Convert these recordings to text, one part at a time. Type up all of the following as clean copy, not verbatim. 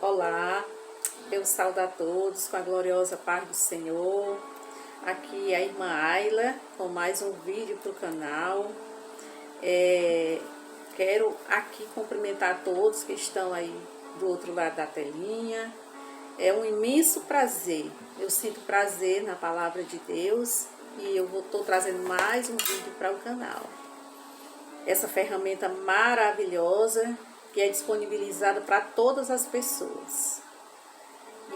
Olá, eu saúdo a todos com a gloriosa paz do Senhor. Aqui é a irmã Ayla com mais um vídeo para o canal. Quero aqui cumprimentar todos que estão aí do outro lado da telinha. É um imenso prazer, eu sinto prazer na palavra de Deus e eu estou trazendo mais um vídeo para o canal. Essa ferramenta maravilhosa que é disponibilizada para todas as pessoas.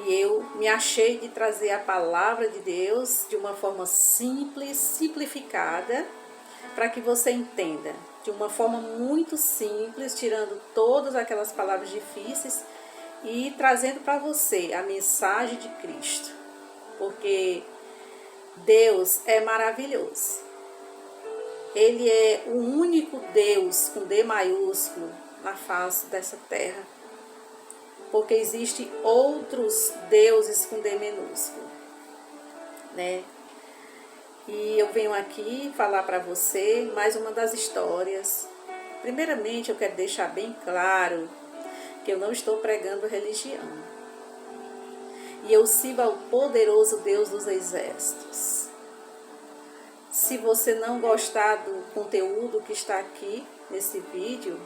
E eu me achei de trazer a palavra de Deus de uma forma simples, simplificada, para que você entenda, de uma forma muito simples, tirando todas aquelas palavras difíceis e trazendo para você a mensagem de Cristo. Porque Deus é maravilhoso. Ele é o único Deus com D maiúsculo na face dessa terra. Porque existem outros deuses com D minúsculo, né? E eu venho aqui falar para você mais uma das histórias. Primeiramente, eu quero deixar bem claro que eu não estou pregando religião. E eu sirvo ao poderoso Deus dos exércitos. Se você não gostar do conteúdo que está aqui nesse vídeo,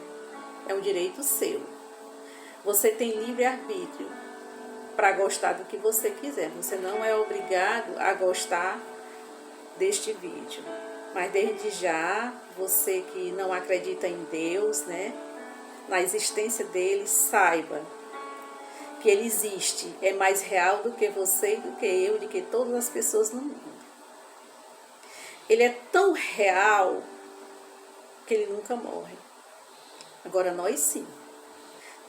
é um direito seu. Você tem livre-arbítrio para gostar do que você quiser. Você não é obrigado a gostar deste vídeo. Mas desde já, você que não acredita em Deus, né, na existência dele, saiba que ele existe. É mais real do que você, do que eu, do que todas as pessoas no mundo. Ele é tão real que ele nunca morre. Agora nós sim.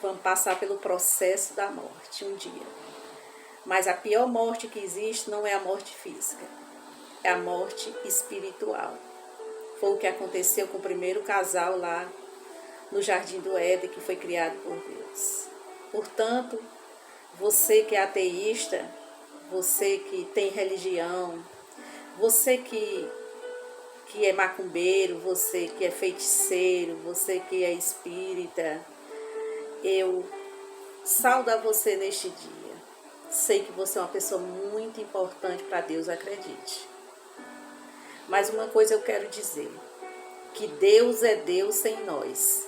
Vamos passar pelo processo da morte um dia. Mas a pior morte que existe não é a morte física. É a morte espiritual. Foi o que aconteceu com o primeiro casal lá no Jardim do Éden, que foi criado por Deus. Portanto, você que é ateísta, você que tem religião, você que é macumbeiro, você que é feiticeiro, você que é espírita, eu saúdo a você neste dia. Sei que você é uma pessoa muito importante para Deus, acredite. Mas uma coisa eu quero dizer, que Deus é Deus sem nós.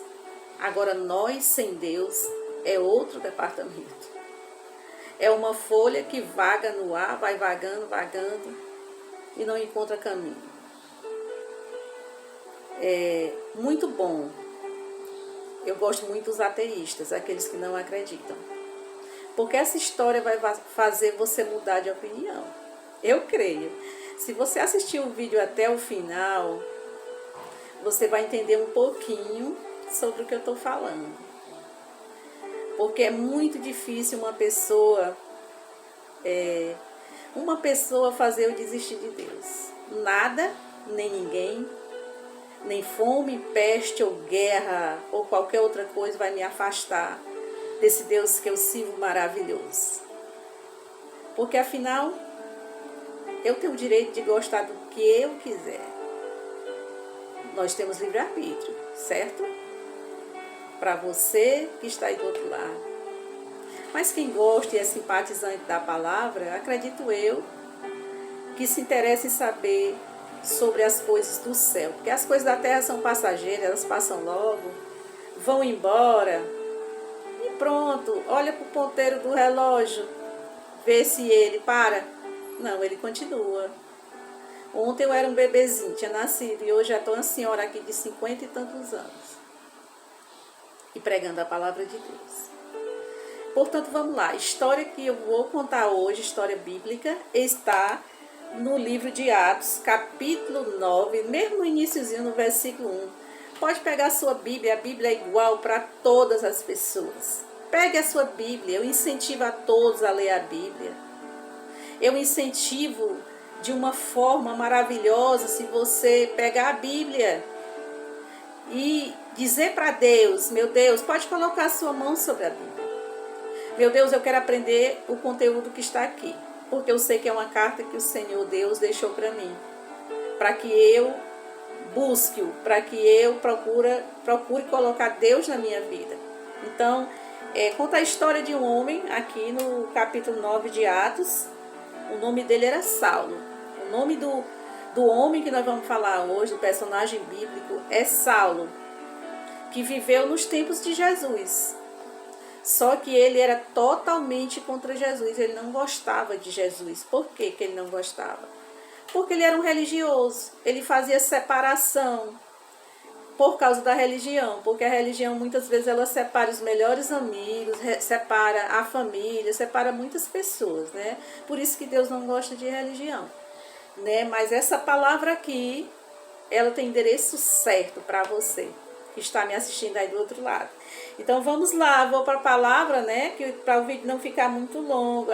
Agora nós sem Deus é outro departamento. É uma folha que vaga no ar, vai vagando, vagando e não encontra caminho. É muito bom. Eu gosto muito dos ateístas, aqueles que não acreditam. Porque essa história vai fazer você mudar de opinião. Eu creio. Se você assistir o vídeo até o final, você vai entender um pouquinho sobre o que eu estou falando. Porque é muito difícil uma pessoa fazer eu desistir de Deus. Nada, nem ninguém, nem fome, peste ou guerra ou qualquer outra coisa vai me afastar desse Deus que eu sirvo maravilhoso. Porque afinal, eu tenho o direito de gostar do que eu quiser. Nós temos livre-arbítrio, certo? Para você que está aí do outro lado. Mas quem gosta e é simpatizante da palavra, acredito eu, que se interessa em saber sobre as coisas do céu. Porque as coisas da terra são passageiras, elas passam logo, vão embora. E pronto, olha para o ponteiro do relógio, vê se ele para. Não, ele continua. Ontem eu era um bebezinho, tinha nascido, e hoje já estou uma senhora aqui de 50 e tantos anos. E pregando a palavra de Deus. Portanto, vamos lá. A história que eu vou contar hoje, história bíblica, está no livro de Atos, capítulo 9, mesmo no iniciozinho, no versículo 1. Pode pegar a sua Bíblia, a Bíblia é igual para todas as pessoas. Pegue a sua Bíblia, eu incentivo a todos a ler a Bíblia. Eu incentivo de uma forma maravilhosa se você pegar a Bíblia e dizer para Deus, meu Deus, pode colocar a sua mão sobre a Bíblia. Meu Deus, eu quero aprender o conteúdo que está aqui, porque eu sei que é uma carta que o Senhor Deus deixou para mim, para que eu busque-o, para que eu procure colocar Deus na minha vida. Então, Conta a história de um homem, aqui no capítulo 9 de Atos. O nome dele era Saulo. O nome do homem que nós vamos falar hoje, do personagem bíblico, é Saulo, que viveu nos tempos de Jesus. Só que ele era totalmente contra Jesus, ele não gostava de Jesus. Por que que ele não gostava? Porque ele era um religioso, ele fazia separação por causa da religião, porque a religião muitas vezes ela separa os melhores amigos, separa a família, separa muitas pessoas, né? Por isso que Deus não gosta de religião, né? Mas essa palavra aqui, ela tem endereço certo para você que está me assistindo aí do outro lado. Então vamos lá, vou para a palavra, né, que para o vídeo não ficar muito longo.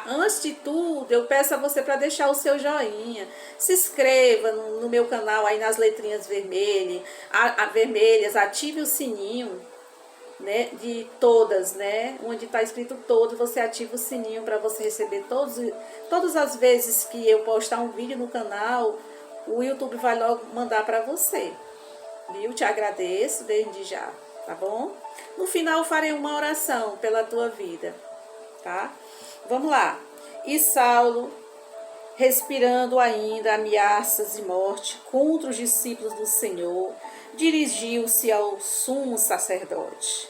Antes de tudo, eu peço a você para deixar o seu joinha, se inscreva no meu canal aí nas letrinhas vermelhas, ative o sininho, né, de todas, né, onde está escrito todo, você ativa o sininho para você receber todas as vezes que eu postar um vídeo no canal, o YouTube vai logo mandar para você. Viu? Te agradeço desde já, tá bom? No final farei uma oração pela tua vida, tá? Vamos lá. E Saulo, respirando ainda ameaças de morte contra os discípulos do Senhor, dirigiu-se ao sumo sacerdote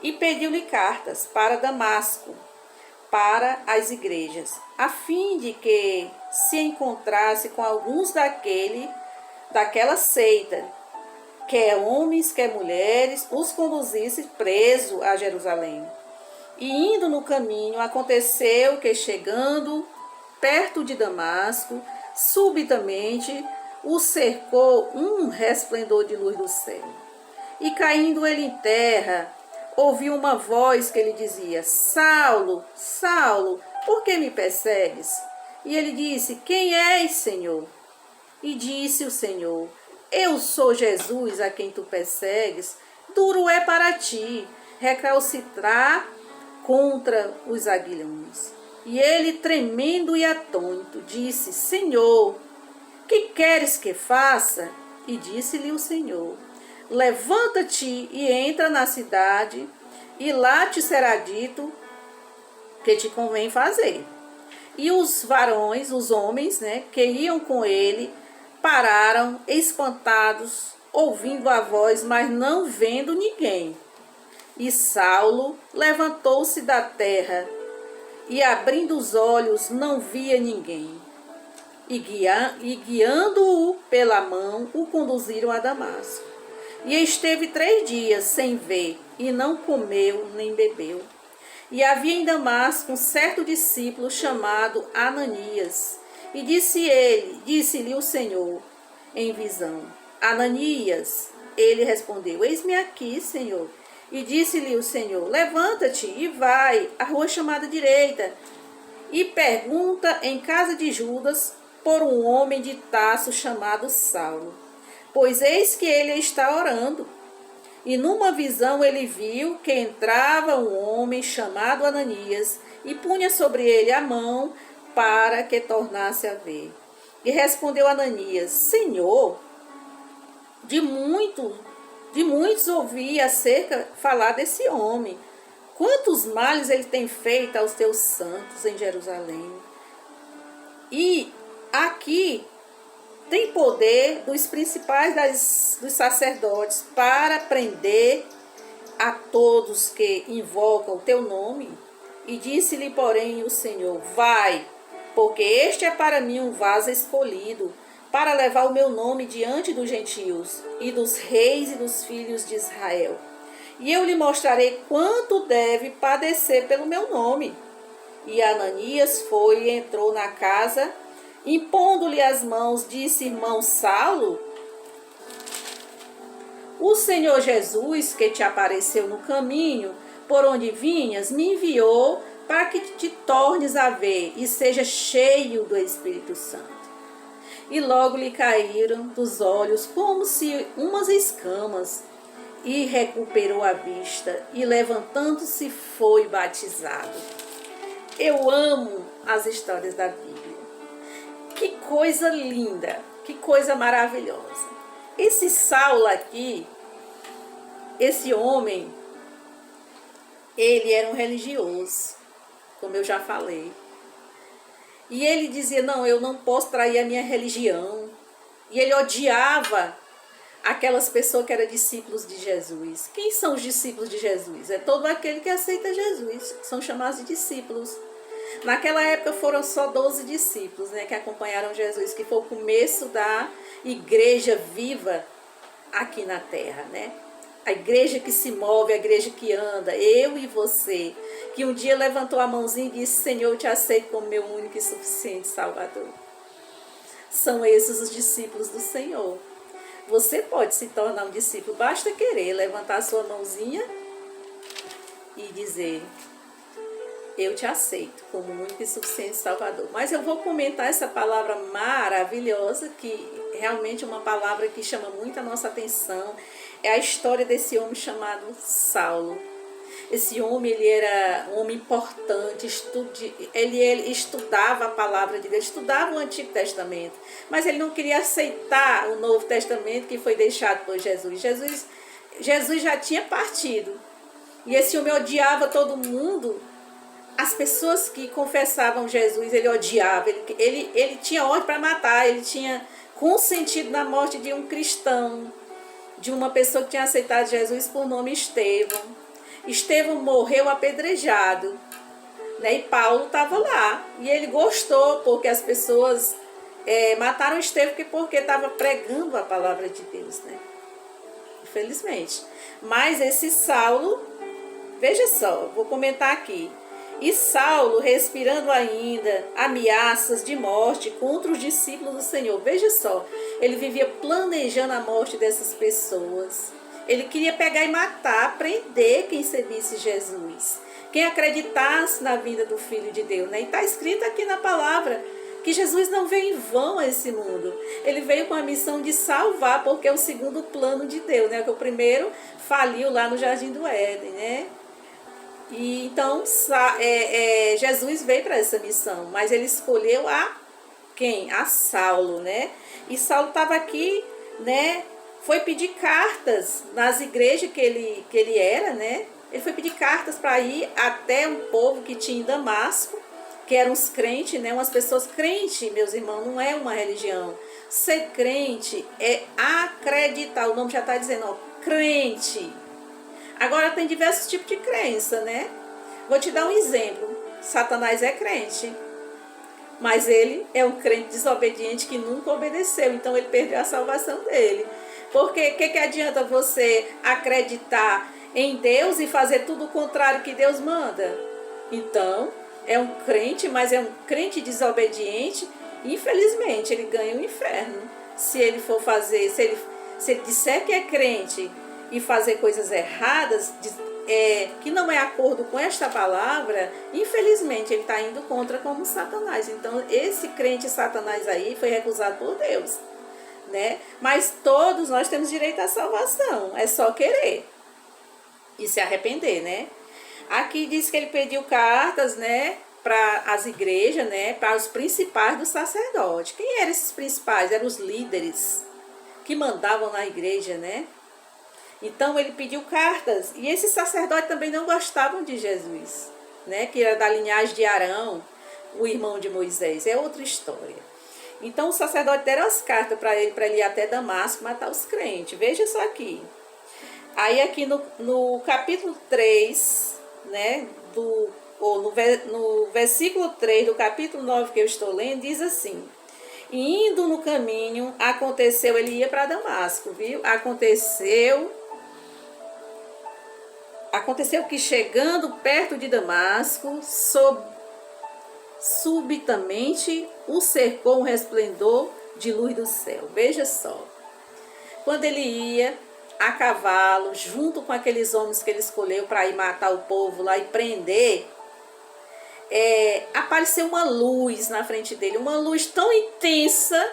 e pediu-lhe cartas para Damasco, para as igrejas, a fim de que se encontrasse com alguns daquela seita, quer homens, quer mulheres, os conduzisse preso a Jerusalém. E indo no caminho, aconteceu que, chegando perto de Damasco, subitamente o cercou um resplendor de luz do céu. E caindo ele em terra, ouviu uma voz que lhe dizia: Saulo, Saulo, por que me persegues? E ele disse: Quem és, Senhor? E disse o Senhor: Eu sou Jesus a quem tu persegues. Duro é para ti recalcitrar contra os aguilhões. E ele, tremendo e atônito, disse: Senhor, que queres que faça? E disse-lhe o Senhor: Levanta-te e entra na cidade, e lá te será dito que te convém fazer. E os varões, os homens, né, que iam com ele, pararam espantados, ouvindo a voz, mas não vendo ninguém. E Saulo levantou-se da terra e, abrindo os olhos, não via ninguém. E guiando-o pela mão, o conduziram a Damasco. E esteve 3 dias sem ver, e não comeu nem bebeu. E havia em Damasco um certo discípulo chamado Ananias. E disse-lhe o Senhor em visão: Ananias. Ele respondeu: Eis-me aqui, Senhor. E disse-lhe o Senhor: Levanta-te e vai à rua chamada direita, e pergunta em casa de Judas por um homem de Tarso chamado Saulo, pois eis que ele está orando. E numa visão ele viu que entrava um homem chamado Ananias e punha sobre ele a mão para que tornasse a ver. E respondeu Ananias: Senhor, de muitos ouvi falar desse homem. Quantos males ele tem feito aos teus santos em Jerusalém. E aqui tem poder dos principais dos sacerdotes para prender a todos que invocam o teu nome. E disse-lhe, porém, o Senhor: Vai, porque este é para mim um vaso escolhido, para levar o meu nome diante dos gentios, e dos reis e dos filhos de Israel. E eu lhe mostrarei quanto deve padecer pelo meu nome. E Ananias foi e entrou na casa, impondo-lhe as mãos, disse: Irmão Saulo, o Senhor Jesus, que te apareceu no caminho por onde vinhas, me enviou para que te tornes a ver e seja cheio do Espírito Santo. E logo lhe caíram dos olhos como se umas escamas, e recuperou a vista, e levantando-se foi batizado. Eu amo as histórias da Bíblia. Que coisa linda, que coisa maravilhosa. Esse Saulo aqui, esse homem, Ele era um religioso, como eu já falei. E ele dizia, não, eu não posso trair a minha religião. E ele odiava aquelas pessoas que eram discípulos de Jesus. Quem são os discípulos de Jesus? É todo aquele que aceita Jesus, que são chamados de discípulos. Naquela época foram só 12 discípulos, né, que acompanharam Jesus, que foi o começo da igreja viva aqui na terra, né? A igreja que se move, a igreja que anda, eu e você, que um dia levantou a mãozinha e disse, Senhor, eu te aceito como meu único e suficiente Salvador. São esses os discípulos do Senhor. Você pode se tornar um discípulo, basta querer levantar a sua mãozinha e dizer, eu te aceito como único e suficiente Salvador. Mas eu vou comentar essa palavra maravilhosa, que realmente é uma palavra que chama muito a nossa atenção. É a história desse homem chamado Saulo. Esse homem, ele era um homem importante, ele estudava a palavra de Deus, estudava o Antigo Testamento, mas ele não queria aceitar o Novo Testamento que foi deixado por Jesus. Jesus já tinha partido, e esse homem odiava todo mundo. As pessoas que confessavam Jesus, ele odiava, ele tinha ódio para matar, ele tinha consentido na morte de um cristão, de uma pessoa que tinha aceitado Jesus por nome Estevão. Estevão morreu apedrejado, né? E Paulo estava lá, e ele gostou, porque as pessoas mataram Estevão porque estava pregando a palavra de Deus, né? Infelizmente. Mas esse Saulo, veja só, vou comentar aqui. E Saulo, respirando ainda ameaças de morte contra os discípulos do Senhor. Veja só, ele vivia planejando a morte dessas pessoas. Ele queria pegar e matar, prender quem seguisse Jesus, quem acreditasse na vinda do Filho de Deus, né? E está escrito aqui na palavra que Jesus não veio em vão a esse mundo. Ele veio com a missão de salvar, porque é o segundo plano de Deus, né? Que o primeiro faliu lá no Jardim do Éden, né? E então Jesus veio para essa missão, mas ele escolheu quem? A Saulo, né? E Saulo estava aqui, né? Foi pedir cartas nas igrejas que ele era, né? Ele foi pedir cartas para ir até um povo que tinha em Damasco, que eram os crentes, né? Umas pessoas crentes, meus irmãos, não é uma religião. Ser crente é acreditar, o nome já está dizendo, ó, crente. Agora tem diversos tipos de crença, né? Vou te dar um exemplo. Satanás é crente, mas ele é um crente desobediente que nunca obedeceu, então ele perdeu a salvação dele. Porque o que adianta você acreditar em Deus e fazer tudo o contrário que Deus manda? Então, é um crente, mas é um crente desobediente, infelizmente ele ganha o inferno. Se ele for fazer, se ele disser que é crente e fazer coisas erradas, que não é acordo com esta palavra, infelizmente ele está indo contra como Satanás. Então esse crente Satanás aí foi recusado por Deus, né? Mas todos nós temos direito à salvação, é só querer e se arrepender, né? Aqui diz que ele pediu cartas, né, para as igrejas, né, para os principais do sacerdote. Quem eram esses principais? Eram os líderes que mandavam na igreja, né? Então ele pediu cartas, e esses sacerdotes também não gostavam de Jesus, né? Que era da linhagem de Arão, o irmão de Moisés, é outra história. Então o sacerdote deram as cartas para ele ir até Damasco matar os crentes. Veja só aqui. Aí aqui no capítulo 3, né, no versículo 3 do capítulo 9 que eu estou lendo, diz assim: e indo no caminho, aconteceu, ele ia para Damasco, viu? Aconteceu que chegando perto de Damasco, subitamente o cercou um resplendor de luz do céu. Veja só, quando ele ia a cavalo, junto com aqueles homens que ele escolheu para ir matar o povo lá e prender, apareceu uma luz na frente dele, uma luz tão intensa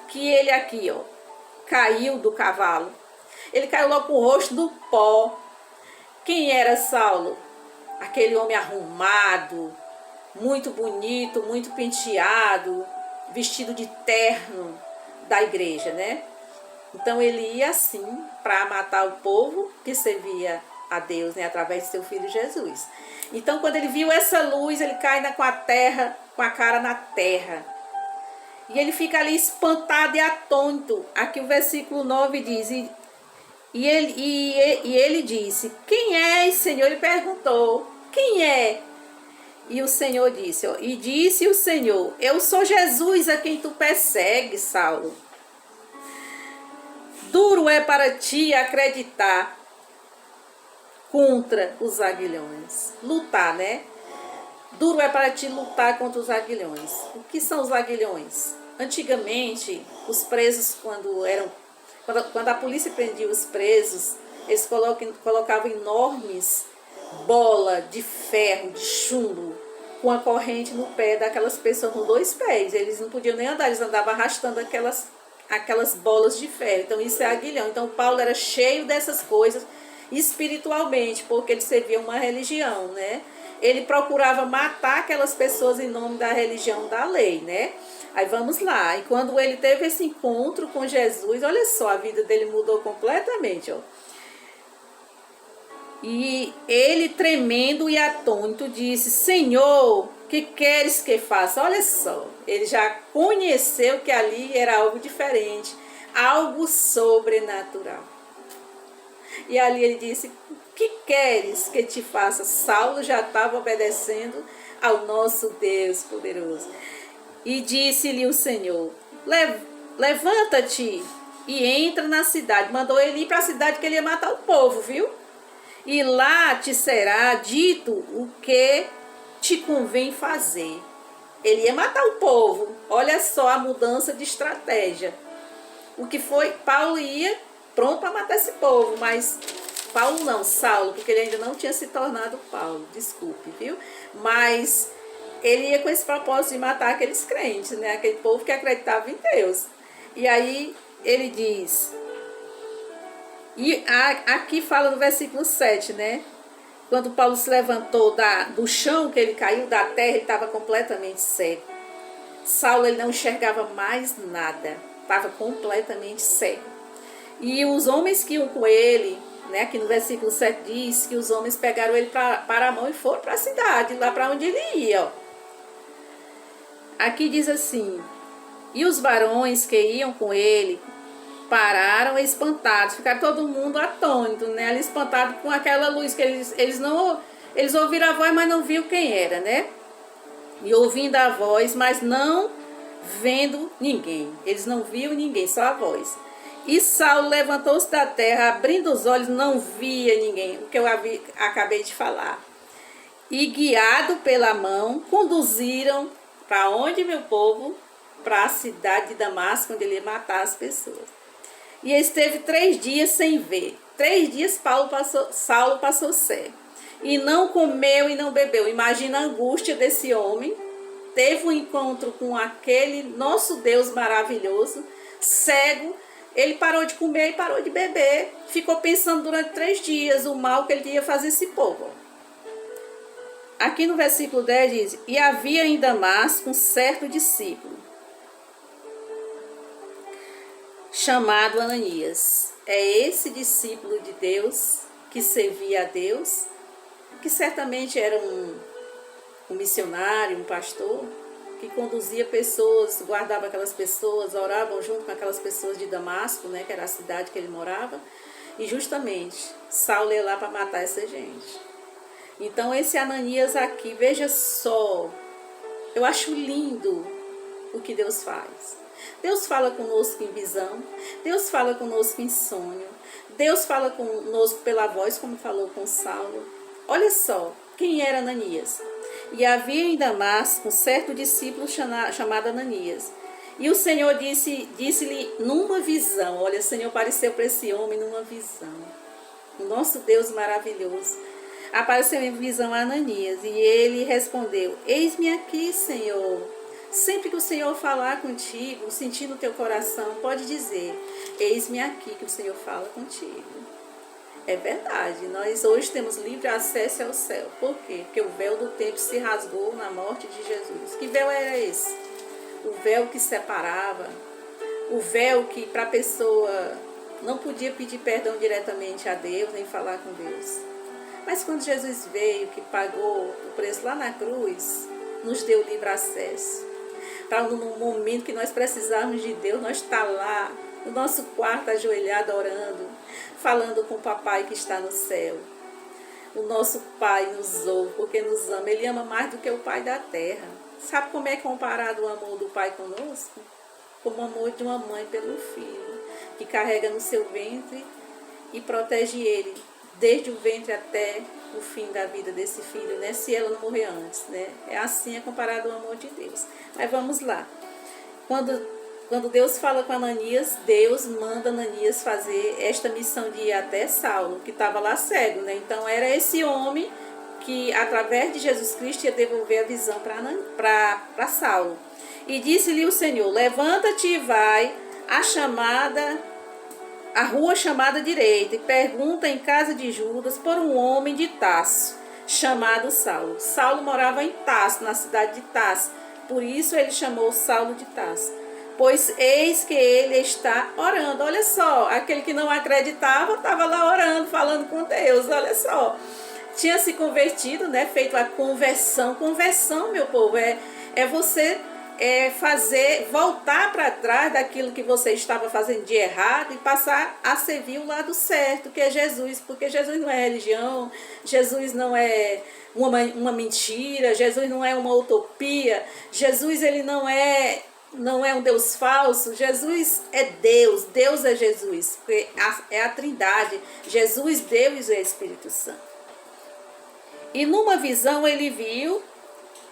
que ele aqui, ó, caiu do cavalo. Ele caiu logo com o rosto do pó. Quem era Saulo? Aquele homem arrumado, muito bonito, muito penteado, vestido de terno da igreja, né? Então ele ia assim para matar o povo que servia a Deus, né, através de seu filho Jesus. Então, quando ele viu essa luz, ele cai com a terra, com a cara na terra. E ele fica ali espantado e atônito. Aqui o versículo 9 diz, e ele disse, quem és, Senhor? Ele perguntou, quem é? E o Senhor disse, ó, e disse o Senhor, eu sou Jesus a quem tu persegues, Saulo. Duro é para ti acreditar contra os aguilhões. Lutar, né? Duro é para ti lutar contra os aguilhões. O que são os aguilhões? Antigamente, os presos, quando a polícia prendia os presos, eles colocavam enormes bolas de ferro, de chumbo, com a corrente no pé daquelas pessoas com 2 pés. Eles não podiam nem andar, eles andavam arrastando aquelas bolas de ferro. Então isso é aguilhão. Então Paulo era cheio dessas coisas espiritualmente, porque ele servia uma religião, né? Ele procurava matar aquelas pessoas em nome da religião da lei, né? Aí vamos lá. E quando ele teve esse encontro com Jesus, olha só, a vida dele mudou completamente, ó. E ele, tremendo e atônito, disse, Senhor, que queres que faça? Olha só, ele já conheceu que ali era algo diferente, algo sobrenatural. E ali ele disse, que queres que te faça? Saulo já estava obedecendo ao nosso Deus poderoso. E disse-lhe o Senhor, levanta-te e entra na cidade. Mandou ele ir para a cidade que ele ia matar o povo, viu? E lá te será dito o que te convém fazer. Ele ia matar o povo. Olha só a mudança de estratégia. O que foi? Paulo ia pronto para matar esse povo, mas Paulo não, Saulo, porque ele ainda não tinha se tornado Paulo, desculpe, viu? Mas ele ia com esse propósito de matar aqueles crentes, né? Aquele povo que acreditava em Deus. E aí ele diz, e aqui fala no versículo 7, né? Quando Paulo se levantou do chão, que ele caiu da terra, ele estava completamente cego. Saulo, ele não enxergava mais nada, estava completamente cego. E os homens que iam com ele, né, aqui no versículo 7 diz que os homens pegaram ele para a mão e foram para a cidade, lá para onde ele ia. Ó. Aqui diz assim, e os varões que iam com ele pararam espantados, ficaram todo mundo atônito, né, ali espantado com aquela luz, que eles ouviram a voz, mas não viram quem era, né? E ouvindo a voz, mas não vendo ninguém. Eles não viam ninguém, só a voz. E Saulo levantou-se da terra, abrindo os olhos, não via ninguém, o que eu acabei de falar. E guiado pela mão, conduziram para onde, meu povo? Para a cidade de Damasco, onde ele ia matar as pessoas. E esteve 3 dias sem ver. 3 dias Saulo passou cego. E não comeu e não bebeu. Imagina a angústia desse homem. Teve um encontro com aquele nosso Deus maravilhoso, cego. Ele parou de comer e parou de beber. Ficou pensando durante 3 dias o mal que ele ia fazer esse povo. Aqui no versículo 10 diz, e havia em Damasco um certo discípulo, chamado Ananias. É esse discípulo de Deus, que servia a Deus, que certamente era um missionário, um pastor, que conduzia pessoas, guardava aquelas pessoas, oravam junto com aquelas pessoas de Damasco, né, que era a cidade que ele morava, e justamente Saulo ia lá para matar essa gente. Então esse Ananias aqui, veja só, eu acho lindo o que Deus faz. Deus fala conosco em visão, Deus fala conosco em sonho, Deus fala conosco pela voz, como falou com Saulo. Olha só, quem era Ananias? E havia em Damasco um certo discípulo chamado Ananias. E o Senhor disse-lhe numa visão, olha, o Senhor apareceu para esse homem numa visão. O nosso Deus maravilhoso. Apareceu em visão a Ananias, e ele respondeu, eis-me aqui, Senhor. Sempre que o Senhor falar contigo, sentindo o teu coração, pode dizer, eis-me aqui, que o Senhor fala contigo. É verdade, nós hoje temos livre acesso ao céu. Por quê? Porque o véu do templo se rasgou na morte de Jesus. Que véu era esse? O véu que separava, o véu que para a pessoa não podia pedir perdão diretamente a Deus, nem falar com Deus. Mas quando Jesus veio, que pagou o preço lá na cruz, nos deu livre acesso. Para no momento que nós precisarmos de Deus, nós está lá, no nosso quarto, ajoelhado, orando, falando com o papai que está no céu. O nosso pai nos ouve, porque nos ama. Ele ama mais do que o pai da terra. Sabe como é comparado o amor do pai conosco? Como o amor de uma mãe pelo filho, que carrega no seu ventre e protege ele, desde o ventre até o fim da vida desse filho, né? Se ela não morrer antes, né? É assim é comparado o amor de Deus. Mas vamos lá. Quando Deus fala com Ananias, Deus manda Ananias fazer esta missão de ir até Saulo, que estava lá cego, né? Então era esse homem que, através de Jesus Cristo, ia devolver a visão para Saulo. E disse-lhe o Senhor: levanta-te e vai à rua chamada direita, e pergunta em casa de Judas por um homem de Tarso, chamado Saulo. Saulo morava em Tarso, na cidade de Tarso, por isso ele chamou Saulo de Tarso. Pois eis que ele está orando. Olha só, aquele que não acreditava estava lá orando, falando com Deus. Olha só, tinha se convertido, né? Feito a conversão. Conversão, meu povo, é você voltar para trás daquilo que você estava fazendo de errado e passar a servir o lado certo, que é Jesus. Porque Jesus não é religião, Jesus não é uma mentira, Jesus não é uma utopia, Jesus ele não é um Deus falso. Jesus é Deus, Deus é Jesus, porque é a Trindade, Jesus, Deus e o Espírito Santo. E numa visão ele viu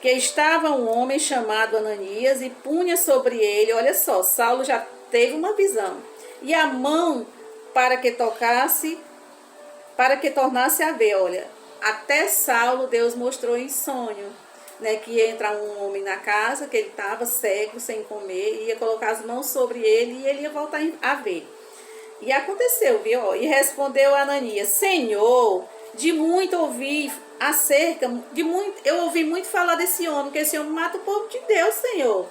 que estava um homem chamado Ananias e punha sobre ele, olha só, Saulo já teve uma visão, e a mão para que tornasse a ver. Olha, até Saulo Deus mostrou em sonho, né, que ia entrar um homem na casa, que ele estava cego, sem comer, ia colocar as mãos sobre ele e ele ia voltar a ver. E aconteceu, viu? E respondeu Ananias: Senhor, de muito ouvi eu ouvi muito falar desse homem, que esse homem mata o povo de Deus, Senhor.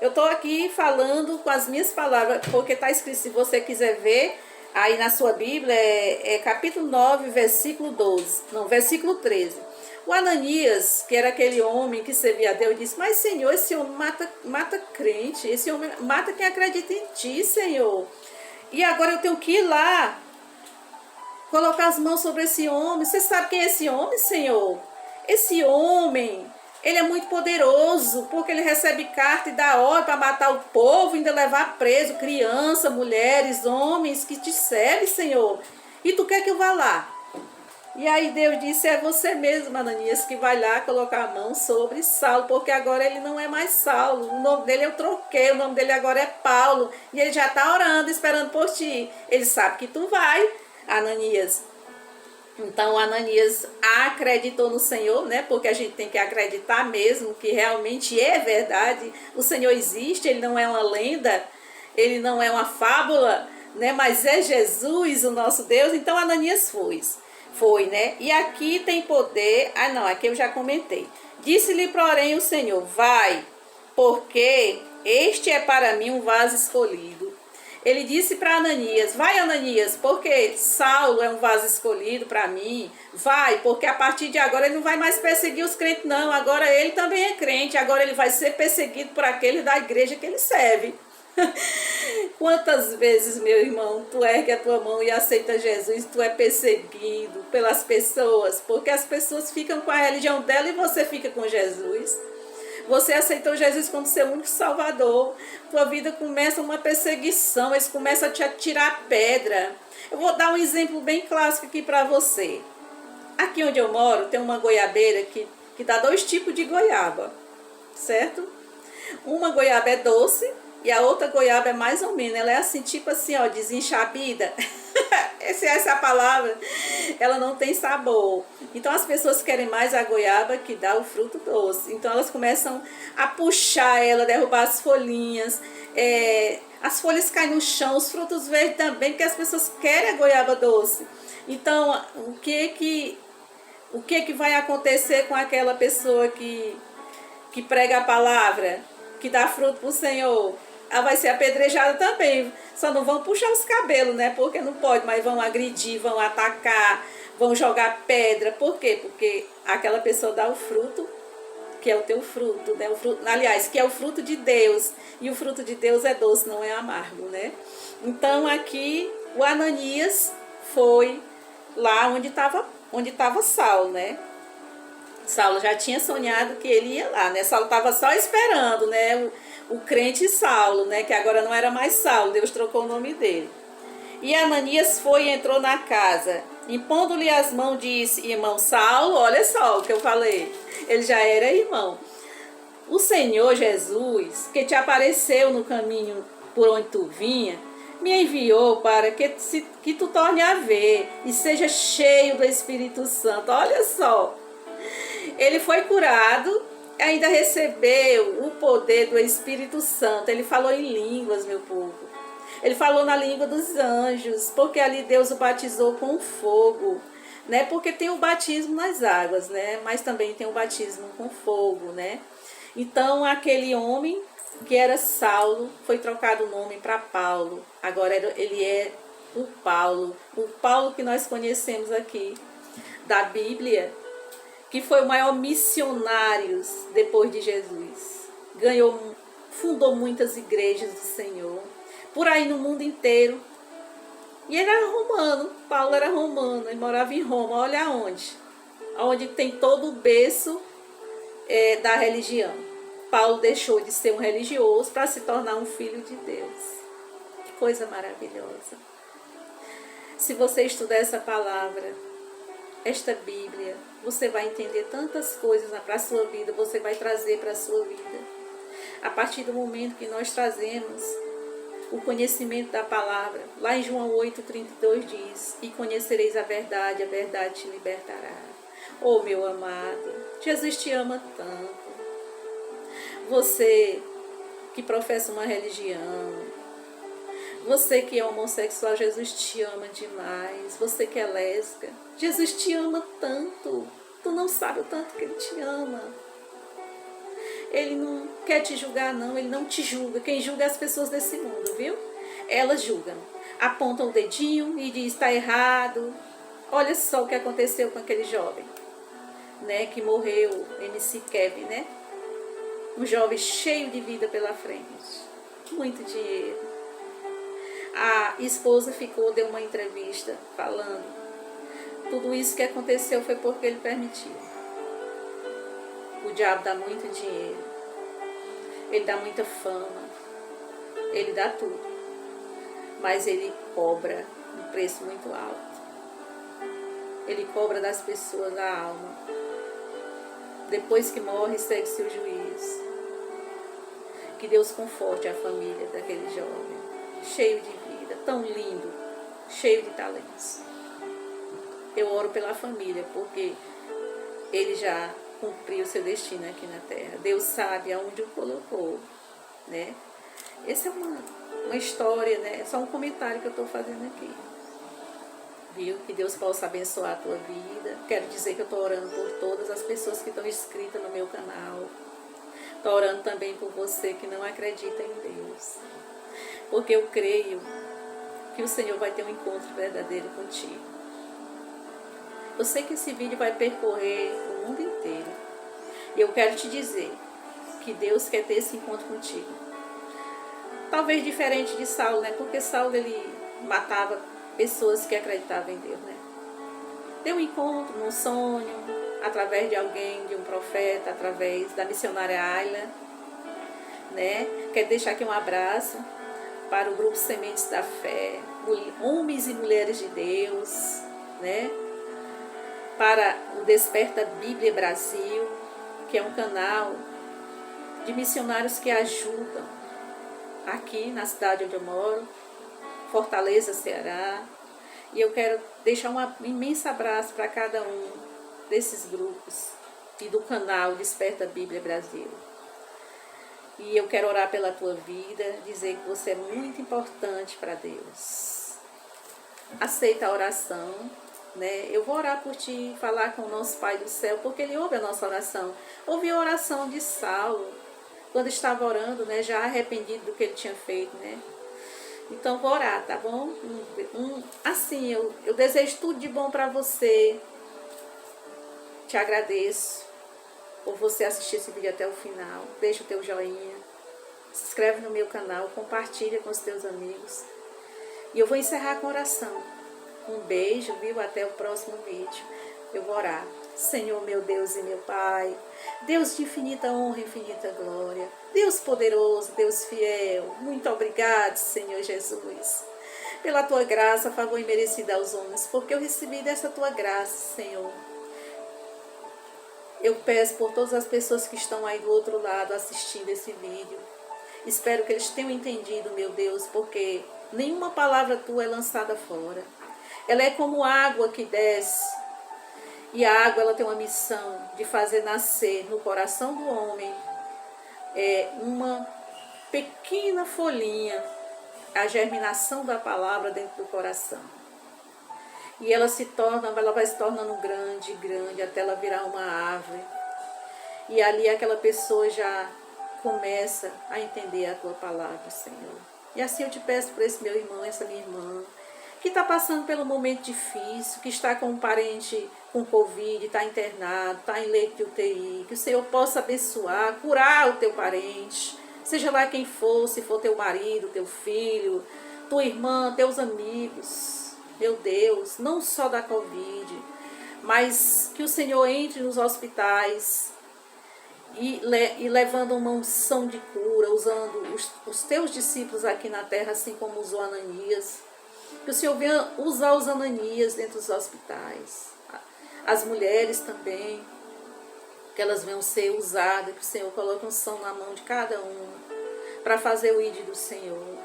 Eu estou aqui falando com as minhas palavras, porque está escrito, se você quiser ver, aí na sua Bíblia, capítulo 9, versículo 13. O Ananias, que era aquele homem que servia a Deus, disse: mas Senhor, esse homem mata crente, esse homem mata quem acredita em ti, Senhor. E agora eu tenho que ir lá, colocar as mãos sobre esse homem. Você sabe quem é esse homem, Senhor? Esse homem, ele é muito poderoso, porque ele recebe carta e dá ordem para matar o povo, ainda levar preso crianças, mulheres, homens que te servem, Senhor. E tu quer que eu vá lá? E aí Deus disse: é você mesmo, Ananias, que vai lá colocar a mão sobre Saulo, porque agora ele não é mais Saulo, o nome dele eu troquei, o nome dele agora é Paulo, e ele já está orando, esperando por ti. Ele sabe que tu vai, Ananias. Então Ananias acreditou no Senhor, né? Porque a gente tem que acreditar mesmo que realmente é verdade. O Senhor existe, ele não é uma lenda, ele não é uma fábula, né? Mas é Jesus, o nosso Deus. Então Ananias foi, né? E aqui tem poder. Aqui eu já comentei. Disse-lhe, porém, o Senhor: vai, porque este é para mim um vaso escolhido. Ele disse para Ananias: vai, Ananias, porque Saulo é um vaso escolhido para mim. Vai, porque a partir de agora ele não vai mais perseguir os crentes, não. Agora ele também é crente. Agora ele vai ser perseguido por aquele da igreja que ele serve. Quantas vezes, meu irmão, tu ergue a tua mão e aceita Jesus, tu é perseguido pelas pessoas, porque as pessoas ficam com a religião dela e você fica com Jesus. Você aceitou Jesus como seu único salvador, tua vida começa uma perseguição, eles começam a te atirar pedra. Eu vou dar um exemplo bem clássico aqui para você. Aqui onde eu moro tem uma goiabeira que dá 2 tipos de goiaba, certo? Uma goiaba é doce e a outra goiaba é mais ou menos, ela é assim, tipo assim, ó, desenxabida. Essa palavra, ela não tem sabor. Então as pessoas querem mais a goiaba que dá o fruto doce. Então elas começam a puxar ela, derrubar as folhinhas, as folhas caem no chão, os frutos verdes também, porque as pessoas querem a goiaba doce. Então o que vai acontecer com aquela pessoa que prega a palavra, que dá fruto para o Senhor? Ela vai ser apedrejada também. Só não vão puxar os cabelos, né? Porque não pode, mas vão agredir, vão atacar, vão jogar pedra. Por quê? Porque aquela pessoa dá o fruto, que é o teu fruto, né? Aliás, que é o fruto de Deus. E o fruto de Deus é doce, não é amargo, né? Então aqui o Ananias foi lá onde estava Saulo, né? Saulo já tinha sonhado que ele ia lá, né? Saulo estava só esperando, né? O crente Saulo, né? Que agora não era mais Saulo, Deus trocou o nome dele. E Ananias foi e entrou na casa. Impondo-lhe as mãos, disse: irmão Saulo, olha só o que eu falei. Ele já era irmão. O Senhor Jesus, que te apareceu no caminho por onde tu vinha, me enviou para que tu torne a ver e seja cheio do Espírito Santo. Olha só. Ele foi curado, ainda recebeu o poder do Espírito Santo. Ele falou em línguas, meu povo. Ele falou na língua dos anjos, porque ali Deus o batizou com fogo, né? Porque tem o batismo nas águas, né? Mas também tem o batismo com fogo, né? Então aquele homem que era Saulo foi trocado o nome para Paulo. Agora ele é o Paulo que nós conhecemos aqui da Bíblia, que foi o maior missionário depois de Jesus. Fundou muitas igrejas do Senhor, por aí no mundo inteiro. E ele era romano, Paulo era romano, ele morava em Roma, olha onde. Onde tem todo o berço da religião. Paulo deixou de ser um religioso para se tornar um filho de Deus. Que coisa maravilhosa. Se você estudar essa palavra, esta Bíblia, você vai entender tantas coisas para a sua vida, você vai trazer para a sua vida. A partir do momento que nós trazemos o conhecimento da palavra, lá em João 8,32 diz: e conhecereis a verdade te libertará. Oh, meu amado, Jesus te ama tanto. Você que professa uma religião, você que é homossexual, Jesus te ama demais. Você que é lésbica, Jesus te ama tanto. Tu não sabe o tanto que Ele te ama. Ele não quer te julgar, não. Ele não te julga. Quem julga é as pessoas desse mundo, viu? Elas julgam. Apontam o dedinho e diz: está errado. Olha só o que aconteceu com aquele jovem, né, que morreu, MC Kevin, né? Um jovem cheio de vida pela frente. Muito dinheiro. A esposa deu uma entrevista falando: tudo isso que aconteceu foi porque ele permitiu. O diabo dá muito dinheiro, ele dá muita fama, ele dá tudo, mas ele cobra um preço muito alto. Ele cobra das pessoas a alma. Depois que morre, segue-se o juízo. Que Deus conforte a família daquele jovem, cheio de vida, tão lindo, cheio de talentos. Eu oro pela família, porque ele já cumpriu seu destino aqui na terra. Deus sabe aonde o colocou, né? Essa é uma história, né? É só um comentário que eu estou fazendo aqui. Viu? Que Deus possa abençoar a tua vida. Quero dizer que eu estou orando por todas as pessoas que estão inscritas no meu canal. Estou orando também por você que não acredita em Deus. Porque eu creio que o Senhor vai ter um encontro verdadeiro contigo. Eu sei que esse vídeo vai percorrer o mundo inteiro. E eu quero te dizer que Deus quer ter esse encontro contigo. Talvez diferente de Saulo, né? Porque Saulo, ele matava pessoas que acreditavam em Deus, né? Tem um encontro num sonho, através de alguém, de um profeta, através da missionária Ayla, né? Quero deixar aqui um abraço para o grupo Sementes da Fé, homens e mulheres de Deus, né? Para o Desperta Bíblia Brasil, que é um canal de missionários que ajudam aqui na cidade onde eu moro, Fortaleza, Ceará. E eu quero deixar um imenso abraço para cada um desses grupos e do canal Desperta Bíblia Brasil. E eu quero orar pela tua vida, dizer que você é muito importante para Deus. Aceita a oração, né? Eu vou orar por ti, falar com o nosso Pai do céu, porque Ele ouve a nossa oração. Ouvi a oração de Saulo, quando estava orando, né? Já arrependido do que ele tinha feito, né? Então vou orar, tá bom? Assim, eu desejo tudo de bom para você. Te agradeço por você assistir esse vídeo até o final. Deixa o teu joinha, se inscreve no meu canal, compartilha com os teus amigos. E eu vou encerrar com oração. Um beijo, viu? Até o próximo vídeo. Eu vou orar. Senhor, meu Deus e meu Pai, Deus de infinita honra e infinita glória, Deus poderoso, Deus fiel, muito obrigado, Senhor Jesus, pela tua graça, favor imerecida aos homens, porque eu recebi dessa tua graça, Senhor. Eu peço por todas as pessoas que estão aí do outro lado assistindo esse vídeo. Espero que eles tenham entendido, meu Deus, porque nenhuma palavra tua é lançada fora. Ela é como água que desce. E a água ela tem uma missão de fazer nascer no coração do homem uma pequena folhinha, a germinação da palavra dentro do coração. E ela vai se tornando grande, grande, até ela virar uma árvore. E ali aquela pessoa já começa a entender a tua palavra, Senhor. E assim eu te peço por esse meu irmão, essa minha irmã, que está passando pelo momento difícil, que está com um parente com Covid, está internado, está em leito de UTI, que o Senhor possa abençoar, curar o teu parente, seja lá quem for, se for teu marido, teu filho, tua irmã, teus amigos, meu Deus, não só da Covid, mas que o Senhor entre nos hospitais e levando uma unção de cura, usando os teus discípulos aqui na terra, assim como usou Ananias. Que o Senhor venha usar os Ananias dentro dos hospitais. As mulheres também, que elas venham ser usadas, que o Senhor coloque unção na mão de cada uma, para fazer o ID do Senhor.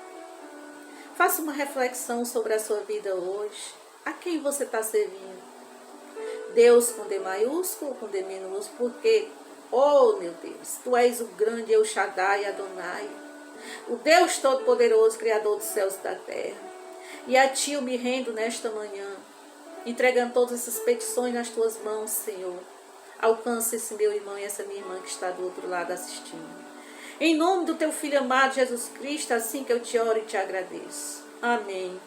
Faça uma reflexão sobre a sua vida hoje. A quem você está servindo? Deus com D maiúsculo ou com D minúsculo? Porque, oh meu Deus, Tu és o grande El Shaddai Adonai, o Deus Todo-Poderoso, Criador dos céus e da terra. E a Ti eu me rendo nesta manhã, entregando todas essas petições nas Tuas mãos, Senhor. Alcança esse meu irmão e essa minha irmã que está do outro lado assistindo. Em nome do Teu Filho amado Jesus Cristo, assim que eu te oro e te agradeço. Amém.